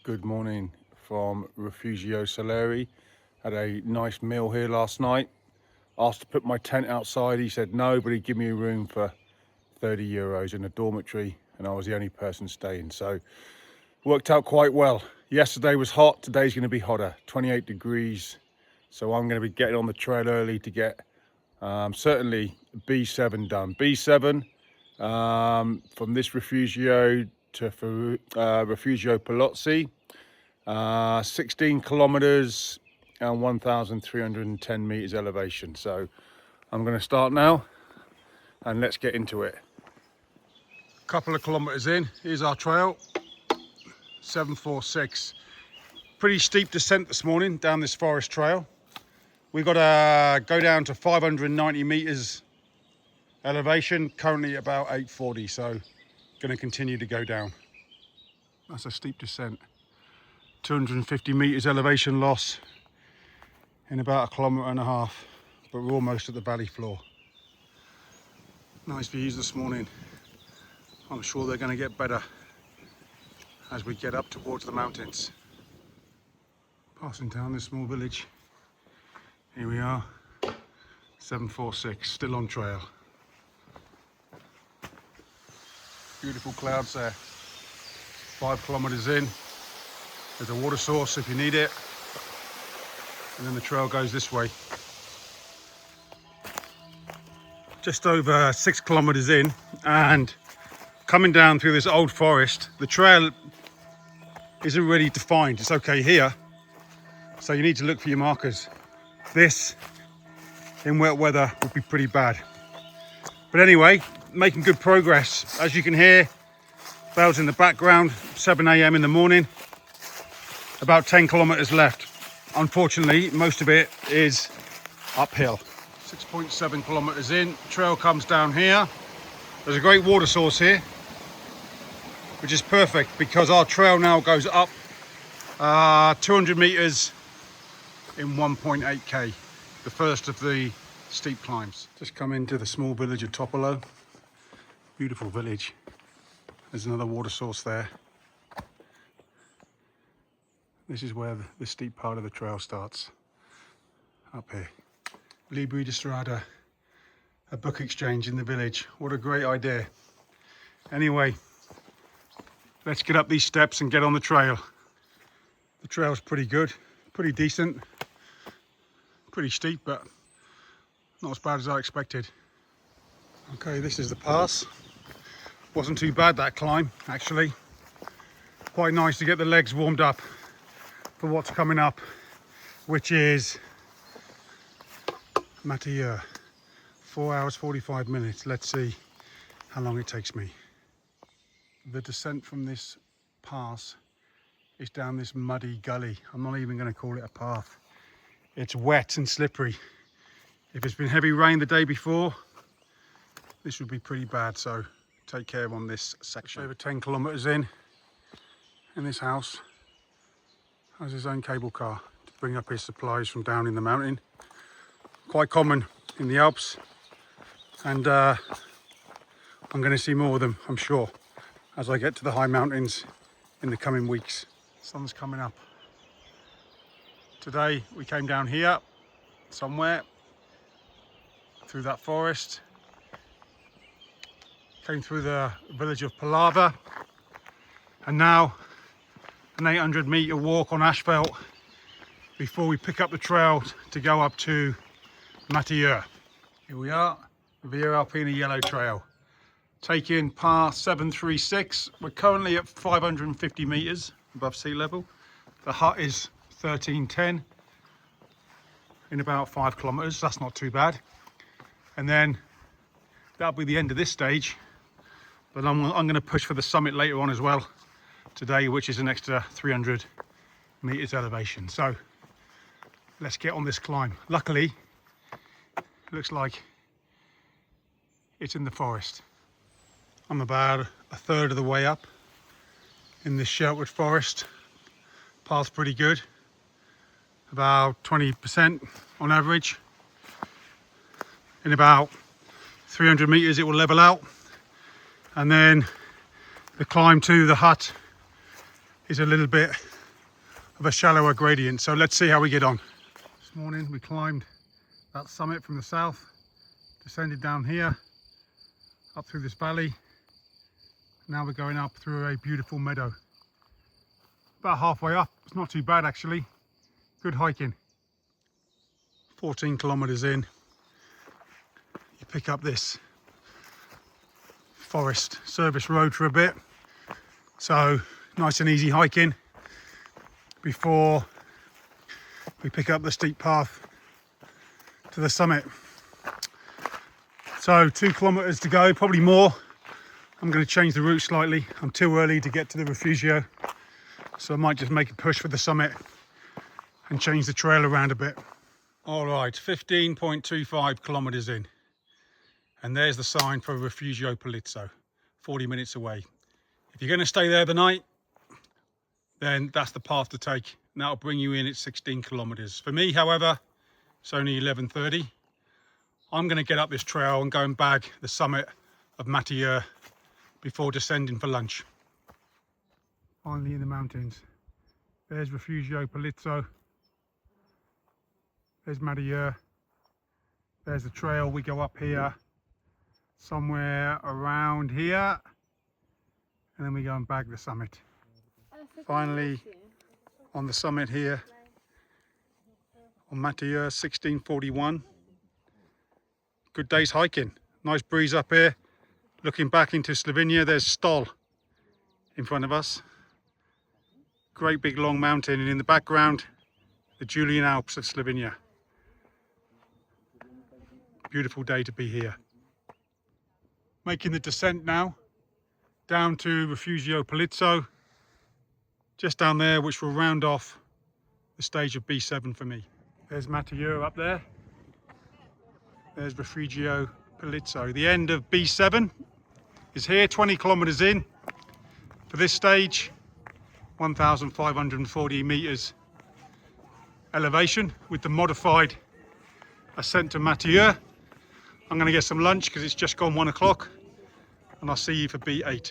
Good morning from Rifugio Solarie. Had a nice meal here last night. Asked to put my tent outside. He said no, but he'd give me a room for 30 euros in a dormitory, and I was the only person staying. So worked out quite well. Yesterday was hot, today's going to be hotter, 28 degrees. So I'm going to be getting on the trail early to get certainly B7 done. B7 from this Rifugio to Rifugio Pelizzo, 16 kilometers and 1,310 meters elevation. So I'm going to start now and let's get into it. Couple of kilometers in, here's our trail, 746. Pretty steep descent this morning down this forest trail. We've got to go down to 590 meters elevation, currently about 840, so going to continue to go down. That's a steep descent. 250 meters elevation loss in about 1.5 kilometers, but we're almost at the valley floor. Nice views this morning. I'm sure they're going to get better as we get up towards the mountains. Passing down this small village. Here we are, 746, still on trail. Beautiful clouds there. 5 kilometers in. There's a water source if you need it. And then the trail goes this way. Just over 6 kilometers in, and coming down through this old forest, the trail isn't really defined. It's okay here, so you need to look for your markers. This, in wet weather, would be pretty bad. But anyway, making good progress. As you can hear, bells in the background, 7 a.m. in the morning. About 10 kilometers left. Unfortunately, most of it is uphill. 6.7 kilometers in, trail comes down here. There's a great water source here, which is perfect because our trail now goes up 200 meters in 1.8k, the first of the steep climbs. Just come into the small village of Topolo. Beautiful village. There's another water source there. This is where the steep part of the trail starts, up here. Libri di Strada, a book exchange in the village. What a great idea. Anyway, let's get up these steps and get on the trail. The trail's pretty good, pretty decent, pretty steep, but not as bad as I expected. Okay, this is the pass. Wasn't too bad, that climb, actually. Quite nice to get the legs warmed up for what's coming up, which is Mathieu. 4 hours 45 minutes. Let's see how long it takes me. The descent from this pass is down this muddy gully. I'm not even going to call it a path. It's wet and slippery. If it's been heavy rain the day before, this would be pretty bad, so take care on this section. Over 10 kilometers in, and this house has his own cable car to bring up his supplies from down in the mountain. Quite common in the Alps, and I'm going to see more of them, I'm sure, as I get to the high mountains in the coming weeks. Sun's coming up. Today we came down here somewhere through that forest, came through the village of Palava, and now an 800 meter walk on asphalt before we pick up the trail to go up to Mathieu. Here we are, Via Alpina Yellow Trail. Taking path 736. We're currently at 550 meters above sea level. The hut is 1310 in about 5 kilometers. That's not too bad. And then that'll be the end of this stage. But I'm going to push for the summit later on as well today, which is an extra 300 meters elevation. So let's get on this climb. Luckily, it looks like it's in the forest. I'm about a third of the way up in this sheltered forest. Path's pretty good, about 20% on average. In about 300 meters it will level out, and then the climb to the hut is a little bit of a shallower gradient. So let's see how we get on. This morning we climbed that summit from the south, descended down here, up through this valley. Now we're going up through a beautiful meadow. About halfway up, it's not too bad actually. Good hiking. 14 kilometers in, you pick up this forest service road for a bit. So nice and easy hiking before we pick up the steep path to the summit. So 2 kilometers to go, probably more. I'm going to change the route slightly. I'm too early to get to the Rifugio, so I might just make a push for the summit and change the trail around a bit. All right, 15.25 kilometers in, and there's the sign for Rifugio Pelizzo, 40 minutes away. If you're going to stay there the night, then that's the path to take, and that'll bring you in at 16 kilometers. For me, however, it's only 11:30. I'm going to get up this trail and go and bag the summit of Mathieu before descending for lunch. Finally in the mountains. There's Rifugio Pelizzo. There's Mathieu. There's the trail. We go up here, somewhere around here, and then we go and bag the summit. Finally on the summit here on Mathieu, 1641. Good day's hiking. Nice breeze up here. Looking back into Slovenia, there's Stol in front of us. Great big long mountain, and in the background, the Julian Alps of Slovenia. Beautiful day to be here. Making the descent now down to Rifugio Pelizzo, just down there, which will round off the stage of B7 for me. There's Mathieu up there. There's Rifugio Pelizzo. The end of B7 is here, 20 kilometers in for this stage, 1,540 meters elevation with the modified ascent to Mathieu. I'm going to get some lunch because it's just gone 1 o'clock, and I'll see you for B8.